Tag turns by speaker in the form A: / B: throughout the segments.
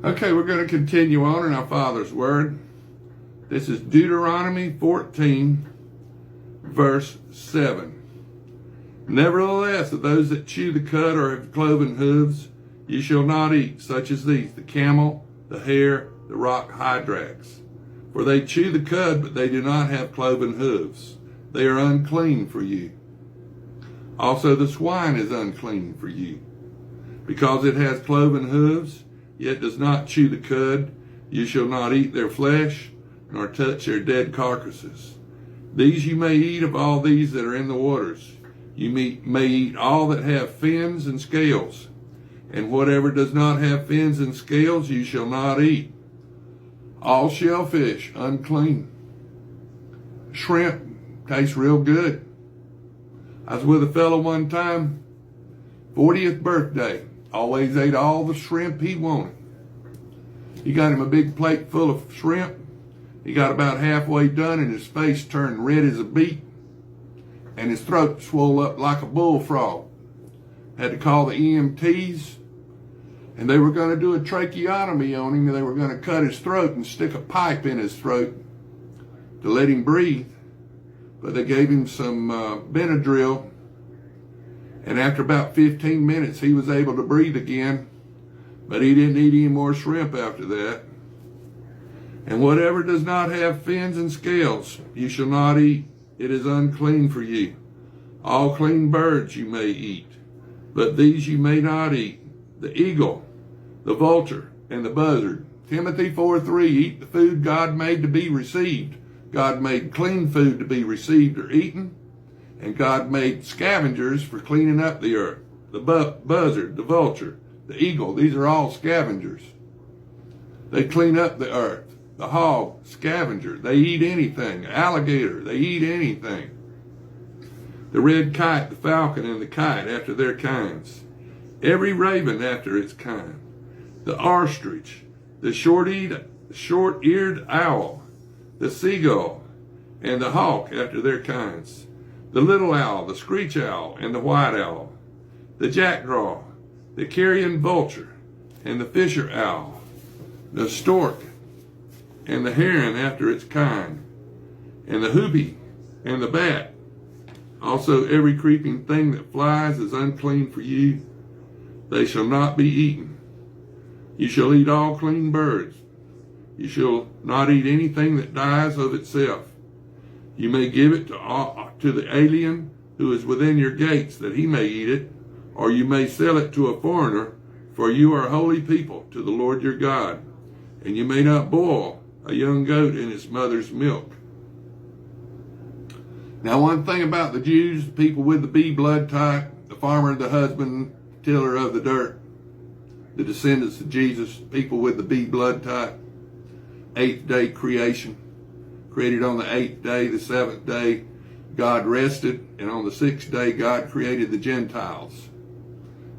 A: Okay, we're going to continue on in our Father's Word. This is Deuteronomy 14, verse 7. Nevertheless, of those that chew the cud or have cloven hooves, ye shall not eat, such as these, the camel, the hare, the rock hyrax. For they chew the cud, but they do not have cloven hooves. They are unclean for you. Also the swine is unclean for you. Because it has cloven hooves, yet does not chew the cud, you shall not eat their flesh, nor touch their dead carcasses. These you may eat of all these that are in the waters. You may eat all that have fins and scales, and whatever does not have fins and scales you shall not eat. All shellfish, unclean. Shrimp tastes real good. I was with a fellow one time, 40th birthday. Always ate all the shrimp he wanted. He got him a big plate full of shrimp. He got about halfway done and his face turned red as a beet and his throat swelled up like a bullfrog. Had to call the EMTs, and they were going to do a tracheotomy on him. They were going to cut his throat and stick a pipe in his throat to let him breathe. But they gave him some Benadryl, and after about 15 minutes he was able to breathe again, but he didn't eat any more shrimp after that. And whatever does not have fins and scales you shall not eat. It is unclean for you. All clean birds you may eat, but these you may not eat: the eagle, the vulture, and the buzzard. Timothy 4:3, eat the food God made to be received. God made clean food to be received or eaten, and God made scavengers for cleaning up the earth. The buzzard, the vulture, the eagle, these are all scavengers. They clean up the earth. The hog, scavenger, they eat anything. Alligator, they eat anything. The red kite, the falcon, and the kite after their kinds. Every raven after its kind. The ostrich, the short-eared owl, the seagull, and the hawk after their kinds. The little owl, the screech owl, and the white owl. The jackdaw, the carrion vulture, and the fisher owl. The stork, and the heron after its kind, and the hoopie, and the bat. Also every creeping thing that flies is unclean for you. They shall not be eaten. You shall eat all clean birds. You shall not eat anything that dies of itself. You may give it to the alien who is within your gates, that he may eat it, or you may sell it to a foreigner, for you are a holy people to the Lord your God. And you may not boil a young goat in its mother's milk. Now, one thing about the Jews, people with the B blood type, the farmer, the husband, tiller of the dirt, the descendants of Jesus, people with the B blood type, 8th day creation, created on the 8th day, the 7th day, God rested, and on the 6th day, God created the Gentiles,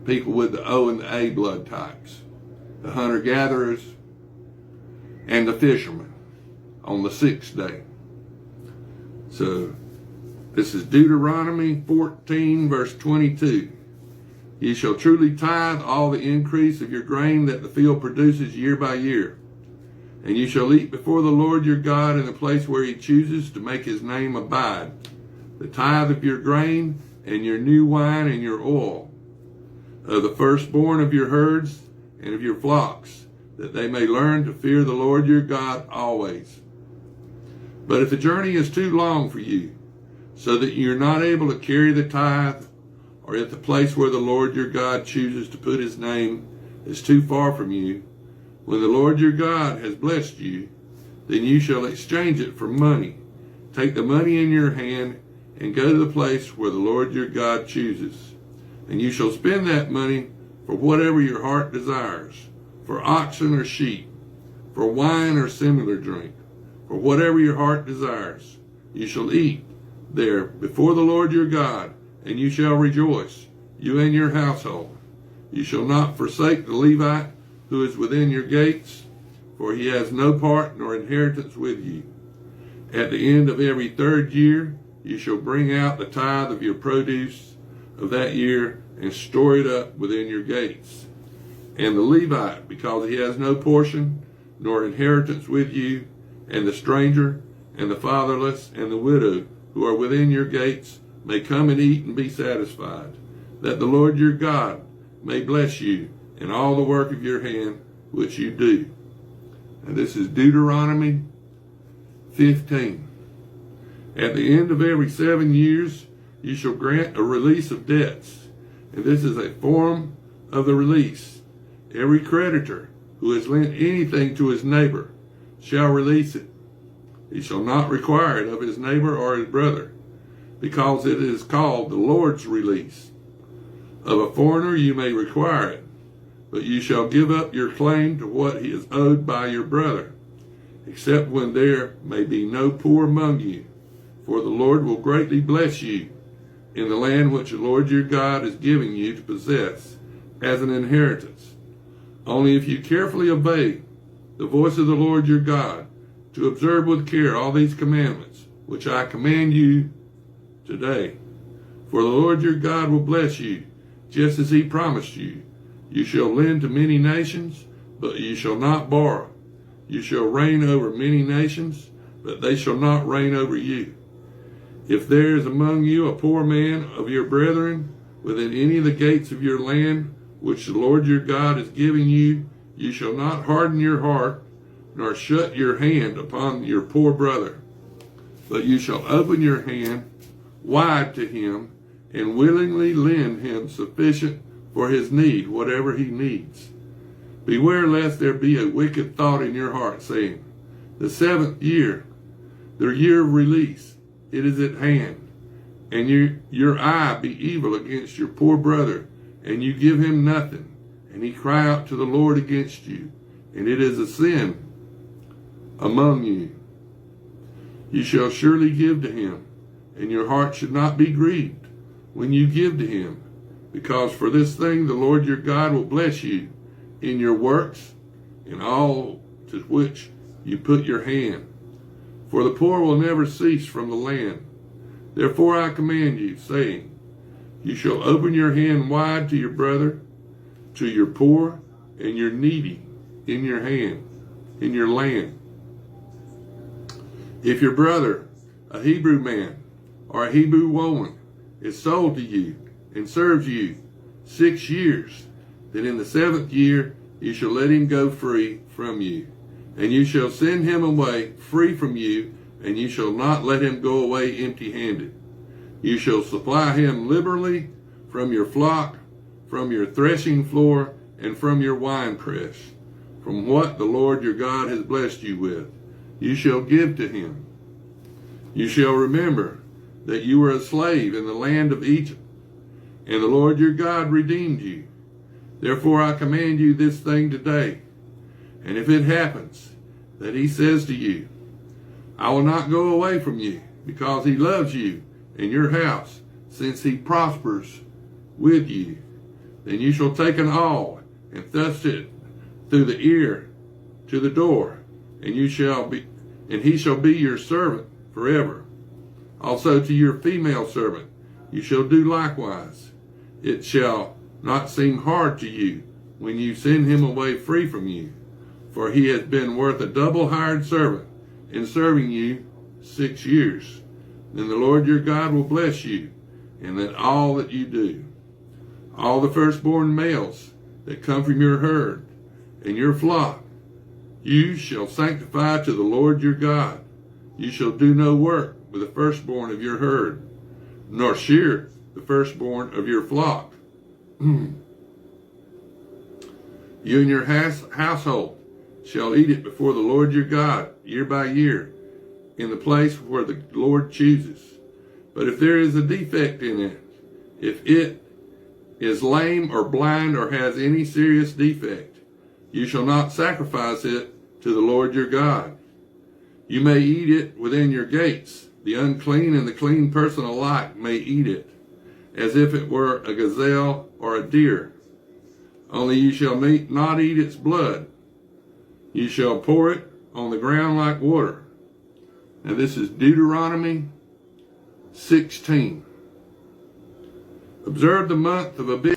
A: people with the O and the A blood types, the hunter-gatherers, and the fishermen on the 6th day. So this is Deuteronomy 14, verse 22. Ye shall truly tithe all the increase of your grain that the field produces year by year. And you shall eat before the Lord your God in the place where he chooses to make his name abide, the tithe of your grain and your new wine and your oil, of the firstborn of your herds and of your flocks, that they may learn to fear the Lord your God always. But if the journey is too long for you, so that you're not able to carry the tithe, or if the place where the Lord your God chooses to put his name is too far from you, when the Lord your God has blessed you, then you shall exchange it for money. Take the money in your hand and go to the place where the Lord your God chooses. And you shall spend that money for whatever your heart desires, for oxen or sheep, for wine or similar drink, for whatever your heart desires. You shall eat there before the Lord your God, and you shall rejoice, you and your household. You shall not forsake the Levite who is within your gates, for he has no part nor inheritance with you. At the end of every 3rd year, you shall bring out the tithe of your produce of that year and store it up within your gates. and the Levite, because he has no portion nor inheritance with you, and the stranger, and the fatherless, and the widow, who are within your gates, may come and eat and be satisfied, that the Lord your God may bless you in all the work of your hand which you do. And this is Deuteronomy 15. At the end of every 7 years, you shall grant a release of debts. And this is a form of the release. Every creditor who has lent anything to his neighbor shall release it. He shall not require it of his neighbor or his brother, because it is called the Lord's release. Of a foreigner you may require it, but you shall give up your claim to what he is owed by your brother, except when there may be no poor among you. For the Lord will greatly bless you in the land which the Lord your God is giving you to possess as an inheritance. Only if you carefully obey the voice of the Lord your God, to observe with care all these commandments, which I command you today. For the Lord your God will bless you, just as he promised you. You shall lend to many nations, but you shall not borrow. You shall reign over many nations, but they shall not reign over you. If there is among you a poor man of your brethren within any of the gates of your land, which the Lord your God is giving you, you shall not harden your heart, nor shut your hand upon your poor brother, but you shall open your hand wide to him, and willingly lend him sufficient for his need, whatever he needs. Beware lest there be a wicked thought in your heart, saying, the 7th year, the year of release, it is at hand, and your eye be evil against your poor brother, and you give him nothing, and he cry out to the Lord against you, and it is a sin among you. You shall surely give to him, and your heart should not be grieved when you give to him, because for this thing the Lord your God will bless you in your works, in all to which you put your hand. For the poor will never cease from the land. Therefore I command you, saying, you shall open your hand wide to your brother, to your poor and your needy in your hand, in your land. If your brother, a Hebrew man or a Hebrew woman, is sold to you and serves you 6 years, then in the 7th year you shall let him go free from you, and you shall send him away free from you, and you shall not let him go away empty-handed. You shall supply him liberally from your flock, from your threshing floor, and from your winepress, from what the Lord your God has blessed you with. You shall give to him. You shall remember that you were a slave in the land of Egypt, and the Lord your God redeemed you. Therefore I command you this thing today. And if it happens that he says to you, I will not go away from you, because he loves you and your house, since he prospers with you, then you shall take an awl and thrust it through the ear to the door, and he shall be your servant forever. Also to your female servant you shall do likewise. It shall not seem hard to you when you send him away free from you, for he has been worth a double hired servant in serving you 6 years. Then the Lord your God will bless you in all that you do. All the firstborn males that come from your herd and your flock you shall sanctify to the Lord your God. You shall do no work with the firstborn of your herd, nor shear the firstborn of your flock. You and your household shall eat it before the Lord your God year by year in the place where the Lord chooses. But if there is a defect in it, if it is lame or blind or has any serious defect, you shall not sacrifice it to the Lord your God. You may eat it within your gates. The unclean and the clean person alike may eat it, as if it were a gazelle or a deer. Only you shall not eat its blood. You shall pour it on the ground like water. Now this is Deuteronomy 16. Observe the month of Abib